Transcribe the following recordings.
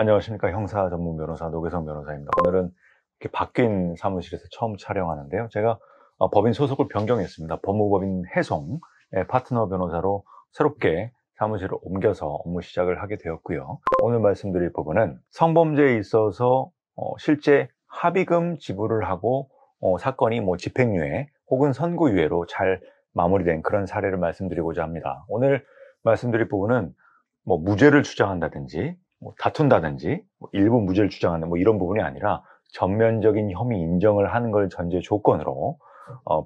안녕하십니까. 형사 전문 변호사 노계성 변호사입니다. 오늘은 이렇게 바뀐 사무실에서 처음 촬영하는데요. 제가 법인 소속을 변경했습니다. 법무법인 해송의 파트너 변호사로 새롭게 사무실을 옮겨서 업무 시작을 하게 되었고요. 오늘 말씀드릴 부분은 성범죄에 있어서 실제 합의금 지불을 하고 사건이 집행유예 혹은 선고유예로 잘 마무리된 그런 사례를 말씀드리고자 합니다. 오늘 말씀드릴 부분은 무죄를 주장한다든지 다툰다든지 일부 무죄를 주장하는 이런 부분이 아니라 전면적인 혐의 인정을 하는 걸 전제 조건으로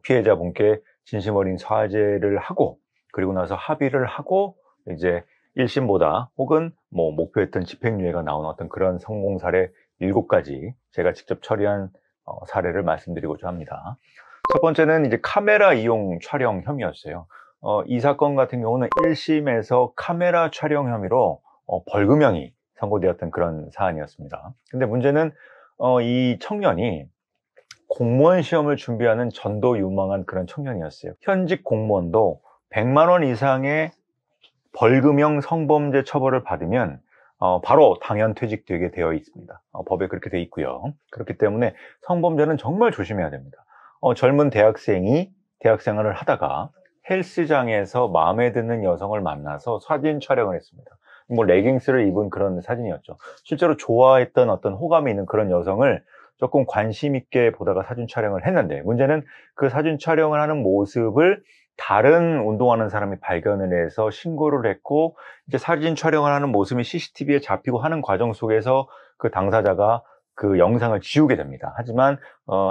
피해자분께 진심 어린 사죄를 하고 그리고 나서 합의를 하고 이제 1심보다 혹은 목표했던 집행유예가 나오는 어떤 그런 성공 사례 7가지 제가 직접 처리한 사례를 말씀드리고자 합니다. 첫 번째는 이제 카메라 이용 촬영 혐의였어요. 이 사건 같은 경우는 1심에서 카메라 촬영 혐의로 벌금형이 선고되었던 그런 사안이었습니다. 근데 문제는 이 청년이 공무원 시험을 준비하는 전도 유망한 그런 청년이었어요. 현직 공무원도 100만 원 이상의 벌금형 성범죄 처벌을 받으면 바로 당연 퇴직되게 되어 있습니다. 법에 그렇게 되어 있고요. 그렇기 때문에 성범죄는 정말 조심해야 됩니다. 젊은 대학생이 대학생활을 하다가 헬스장에서 마음에 드는 여성을 만나서 사진 촬영을 했습니다. 레깅스를 입은 그런 사진이었죠. 실제로 좋아했던 어떤 호감이 있는 그런 여성을 조금 관심 있게 보다가 사진 촬영을 했는데, 문제는 그 사진 촬영을 하는 모습을 다른 운동하는 사람이 발견을 해서 신고를 했고, 이제 사진 촬영을 하는 모습이 CCTV에 잡히고 하는 과정 속에서 그 당사자가 그 영상을 지우게 됩니다. 하지만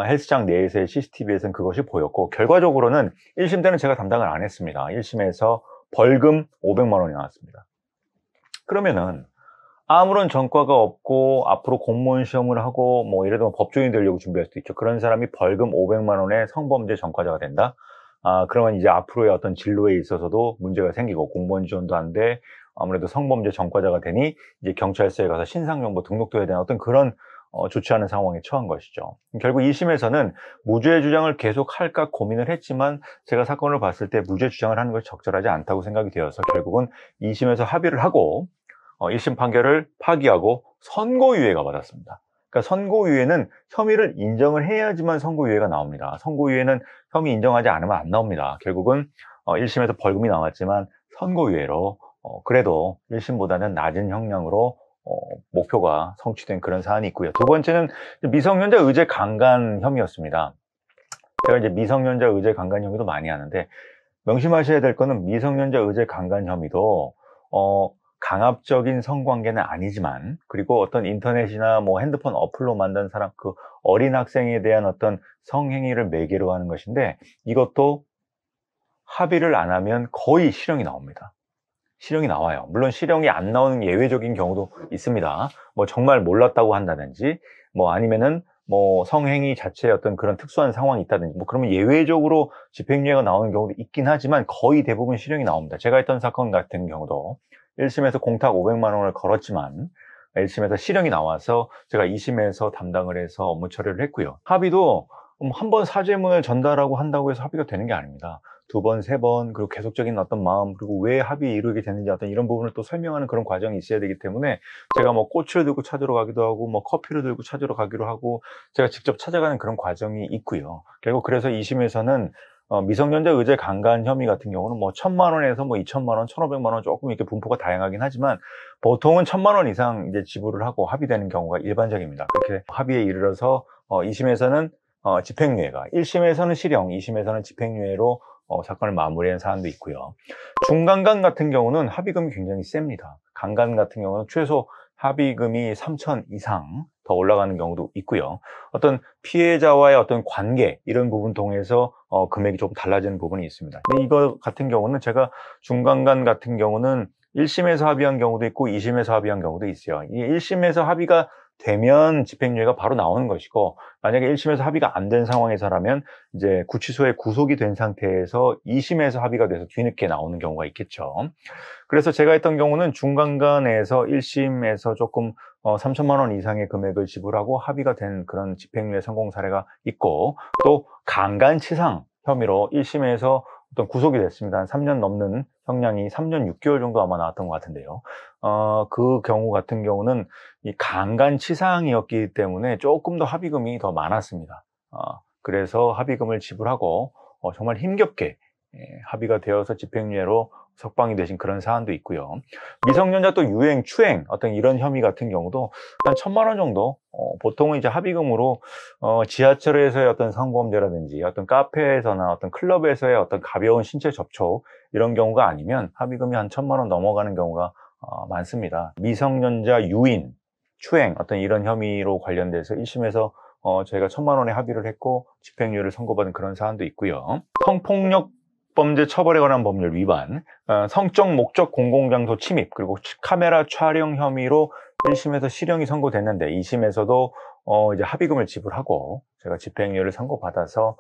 헬스장 내에서의 CCTV에서는 그것이 보였고, 결과적으로는 1심 때는 제가 담당을 안 했습니다. 1심에서 벌금 500만 원이 나왔습니다. 그러면은 아무런 전과가 없고 앞으로 공무원 시험을 하고 이래도 법조인이 되려고 준비할 수도 있죠. 그런 사람이 벌금 500만 원의 성범죄 전과자가 된다? 그러면 이제 앞으로의 어떤 진로에 있어서도 문제가 생기고 공무원 지원도 안 돼. 아무래도 성범죄 전과자가 되니 이제 경찰서에 가서 신상정보 등록도 해야 되는 어떤 그런 좋지 않은 상황에 처한 것이죠. 결국 2심에서는 무죄 주장을 계속 할까 고민을 했지만 제가 사건을 봤을 때 무죄 주장을 하는 것이 적절하지 않다고 생각이 되어서 결국은 2심에서 합의를 하고 1심 판결을 파기하고 선고유예가 받았습니다. 그러니까 선고유예는 혐의를 인정을 해야지만 선고유예가 나옵니다. 선고유예는 혐의 인정하지 않으면 안 나옵니다. 결국은 1심에서 벌금이 나왔지만 선고유예로 그래도 1심보다는 낮은 형량으로 목표가 성취된 그런 사안이 있고요. 두 번째는 미성년자 의제 강간 혐의였습니다. 제가 이제 미성년자 의제 강간 혐의도 많이 하는데 명심하셔야 될 거는 미성년자 의제 강간 혐의도 강압적인 성관계는 아니지만, 그리고 어떤 인터넷이나 핸드폰 어플로 만든 사람, 그 어린 학생에 대한 어떤 성행위를 매개로 하는 것인데, 이것도 합의를 안 하면 거의 실형이 나옵니다. 실형이 나와요. 물론 실형이 안 나오는 예외적인 경우도 있습니다. 정말 몰랐다고 한다든지, 아니면은 성행위 자체에 어떤 그런 특수한 상황이 있다든지, 그러면 예외적으로 집행유예가 나오는 경우도 있긴 하지만 거의 대부분 실형이 나옵니다. 제가 했던 사건 같은 경우도 1심에서 공탁 500만 원을 걸었지만 1심에서 실형이 나와서 제가 2심에서 담당을 해서 업무 처리를 했고요. 합의도 한 번 사죄문을 전달하고 한다고 해서 합의가 되는 게 아닙니다. 2번, 3번, 그리고 계속적인 어떤 마음, 그리고 왜 합의에 이르게 됐는지 어떤 이런 부분을 또 설명하는 그런 과정이 있어야 되기 때문에 제가 꽃을 들고 찾으러 가기도 하고 커피를 들고 찾으러 가기로 하고 제가 직접 찾아가는 그런 과정이 있고요. 결국 그래서 2심에서는 미성년자 의제 강간 혐의 같은 경우는 1,000만 원에서 2,000만 원, 1,500만 원 조금 이렇게 분포가 다양하긴 하지만 보통은 1,000만 원 이상 이제 지불을 하고 합의되는 경우가 일반적입니다. 그렇게 합의에 이르러서 2심에서는 집행유예가, 1심에서는 실형, 2심에서는 집행유예로 사건을 마무리한 사안도 있고요. 중강간 같은 경우는 합의금이 굉장히 셉니다. 강간 같은 경우는 최소 합의금이 3천 이상 더 올라가는 경우도 있고요. 어떤 피해자와의 어떤 관계 이런 부분 통해서 금액이 조금 달라지는 부분이 있습니다. 근데 이거 같은 경우는 제가 중강간 같은 경우는 1심에서 합의한 경우도 있고 2심에서 합의한 경우도 있어요. 이 1심에서 합의가 되면 집행유예가 바로 나오는 것이고, 만약에 1심에서 합의가 안 된 상황에서라면 이제 구치소에 구속이 된 상태에서 2심에서 합의가 돼서 뒤늦게 나오는 경우가 있겠죠. 그래서 제가 했던 경우는 중간간에서 1심에서 조금 3천만 원 이상의 금액을 지불하고 합의가 된 그런 집행유예 성공 사례가 있고, 또 강간치상 혐의로 1심에서 어떤 구속이 됐습니다. 한 3년 넘는 형량이 3년 6개월 정도 아마 나왔던 것 같은데요. 그 경우 같은 경우는 이 강간치상이었기 때문에 조금 더 합의금이 더 많았습니다. 그래서 합의금을 지불하고 정말 힘겹게 합의가 되어서 집행유예로 석방이 되신 그런 사안도 있고요. 미성년자 또 유행, 추행 어떤 이런 혐의 같은 경우도 한 1,000만 원 정도 보통은 이제 합의금으로 지하철에서의 어떤 성범죄라든지 어떤 카페에서나 어떤 클럽에서의 어떤 가벼운 신체 접촉 이런 경우가 아니면 합의금이 한 1,000만 원 넘어가는 경우가 많습니다. 미성년자 유인, 추행 어떤 이런 혐의로 관련돼서 1심에서 저희가 1,000만 원의 합의를 했고 집행유예를 선고받은 그런 사안도 있고요. 성폭력 범죄 처벌에 관한 법률 위반, 성적 목적 공공장소 침입, 그리고 카메라 촬영 혐의로 1심에서 실형이 선고됐는데 2심에서도 이제 합의금을 지불하고 제가 집행유예를 선고받아서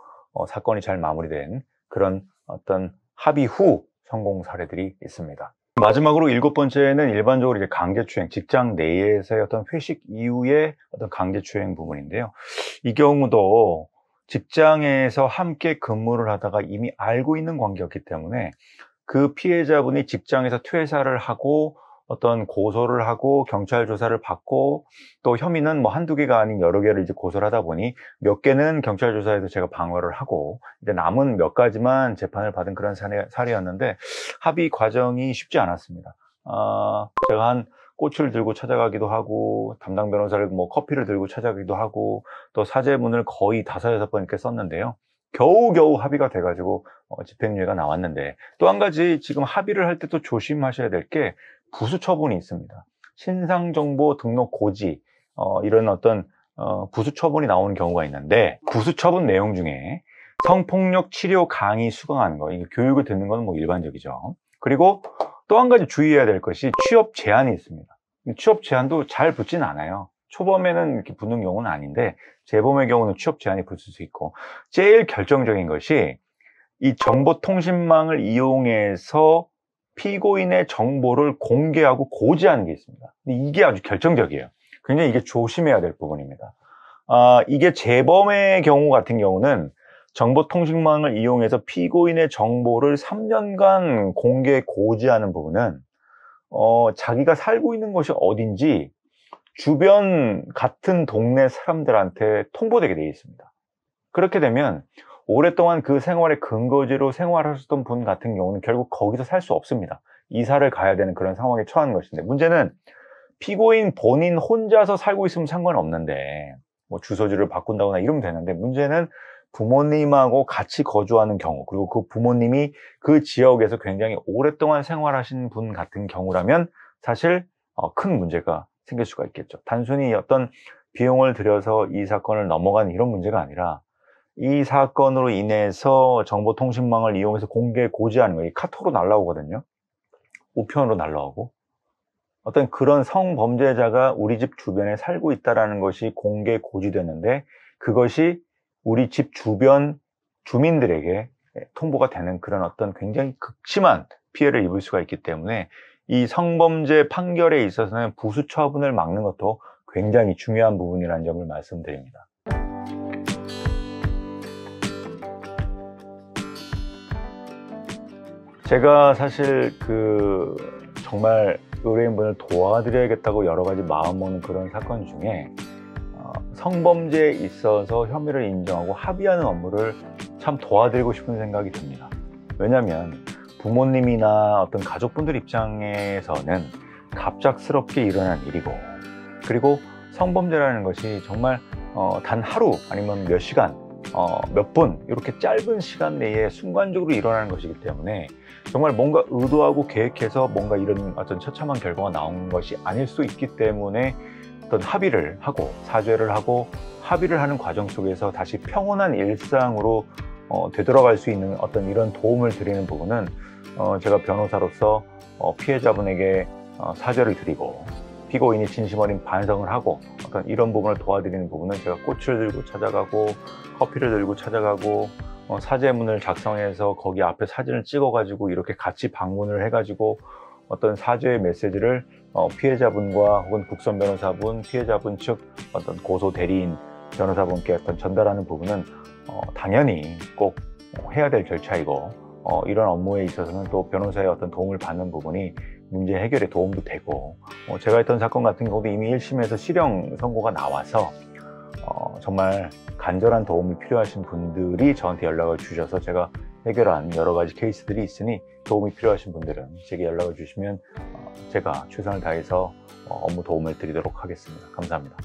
사건이 잘 마무리된 그런 어떤 합의 후 성공 사례들이 있습니다. 마지막으로 7번째는 일반적으로 이제 강제추행, 직장 내에서의 어떤 회식 이후의 어떤 강제추행 부분인데요. 이 경우도 직장에서 함께 근무를 하다가 이미 알고 있는 관계였기 때문에 그 피해자분이 직장에서 퇴사를 하고 어떤 고소를 하고 경찰 조사를 받고 또 혐의는 뭐 한두 개가 아닌 여러 개를 이제 고소를 하다 보니 몇 개는 경찰 조사에서 제가 방어를 하고 이제 남은 몇 가지만 재판을 받은 그런 사례였는데 합의 과정이 쉽지 않았습니다. 제가 한 꽃을 들고 찾아가기도 하고 담당 변호사를 뭐 커피를 들고 찾아가기도 하고 또 사죄문을 거의 5-6번 이렇게 썼는데요. 겨우겨우 합의가 돼가지고 집행유예가 나왔는데 또 한 가지 지금 합의를 할 때 또 조심하셔야 될 게 부수 처분이 있습니다. 신상정보 등록 고지 이런 어떤 부수 처분이 나오는 경우가 있는데 부수 처분 내용 중에 성폭력 치료 강의 수강하는 거, 이게 교육을 듣는 건 뭐 일반적이죠. 그리고 또 한 가지 주의해야 될 것이 취업 제한이 있습니다. 취업 제한도 잘 붙진 않아요. 초범에는 이렇게 붙는 경우는 아닌데 재범의 경우는 취업 제한이 붙을 수 있고 제일 결정적인 것이 이 정보통신망을 이용해서 피고인의 정보를 공개하고 고지하는 게 있습니다. 근데 이게 아주 결정적이에요. 굉장히 이게 조심해야 될 부분입니다. 이게 재범의 경우 같은 경우는 정보통신망을 이용해서 피고인의 정보를 3년간 공개 고지하는 부분은 자기가 살고 있는 곳이 어딘지 주변 같은 동네 사람들한테 통보되게 되어 있습니다. 그렇게 되면 오랫동안 그 생활의 근거지로 생활하셨던 분 같은 경우는 결국 거기서 살 수 없습니다. 이사를 가야 되는 그런 상황에 처하는 것인데 문제는 피고인 본인 혼자서 살고 있으면 상관없는데 뭐 주소지를 바꾼다거나 이러면 되는데 문제는 부모님하고 같이 거주하는 경우 그리고 그 부모님이 그 지역에서 굉장히 오랫동안 생활하신 분 같은 경우라면 사실 큰 문제가 생길 수가 있겠죠. 단순히 어떤 비용을 들여서 이 사건을 넘어간 이런 문제가 아니라 이 사건으로 인해서 정보통신망을 이용해서 공개 고지하는 거예요. 카톡으로 날라오거든요. 우편으로 날라오고 어떤 그런 성범죄자가 우리 집 주변에 살고 있다는 것이 공개 고지되는데 그것이 우리 집 주변 주민들에게 통보가 되는 그런 어떤 굉장히 극심한 피해를 입을 수가 있기 때문에 이 성범죄 판결에 있어서는 부수 처분을 막는 것도 굉장히 중요한 부분이라는 점을 말씀드립니다. 제가 사실 정말 의뢰인분을 도와드려야겠다고 여러 가지 마음먹는 그런 사건 중에 성범죄에 있어서 혐의를 인정하고 합의하는 업무를 참 도와드리고 싶은 생각이 듭니다. 왜냐하면 부모님이나 어떤 가족분들 입장에서는 갑작스럽게 일어난 일이고 그리고 성범죄라는 것이 정말 단 하루 아니면 몇 시간 몇 분 이렇게 짧은 시간 내에 순간적으로 일어나는 것이기 때문에 정말 뭔가 의도하고 계획해서 뭔가 이런 어떤 처참한 결과가 나온 것이 아닐 수 있기 때문에 어떤 합의를 하고 사죄를 하고 합의를 하는 과정 속에서 다시 평온한 일상으로 되돌아갈 수 있는 어떤 이런 도움을 드리는 부분은 제가 변호사로서 피해자분에게 사죄를 드리고 피고인이 진심 어린 반성을 하고 어떤 이런 부분을 도와드리는 부분은 제가 꽃을 들고 찾아가고 커피를 들고 찾아가고 사죄문을 작성해서 거기 앞에 사진을 찍어가지고 이렇게 같이 방문을 해가지고 어떤 사죄의 메시지를 피해자분과 혹은 국선 변호사분, 피해자분 측 어떤 고소 대리인 변호사분께 어떤 전달하는 부분은 당연히 꼭 해야 될 절차이고 이런 업무에 있어서는 또 변호사의 어떤 도움을 받는 부분이 문제 해결에 도움도 되고, 제가 했던 사건 같은 경우도 이미 1심에서 실형 선고가 나와서 정말 간절한 도움이 필요하신 분들이 저한테 연락을 주셔서 제가 해결한 여러 가지 케이스들이 있으니, 도움이 필요하신 분들은 제게 연락을 주시면 제가 최선을 다해서 업무 도움을 드리도록 하겠습니다. 감사합니다.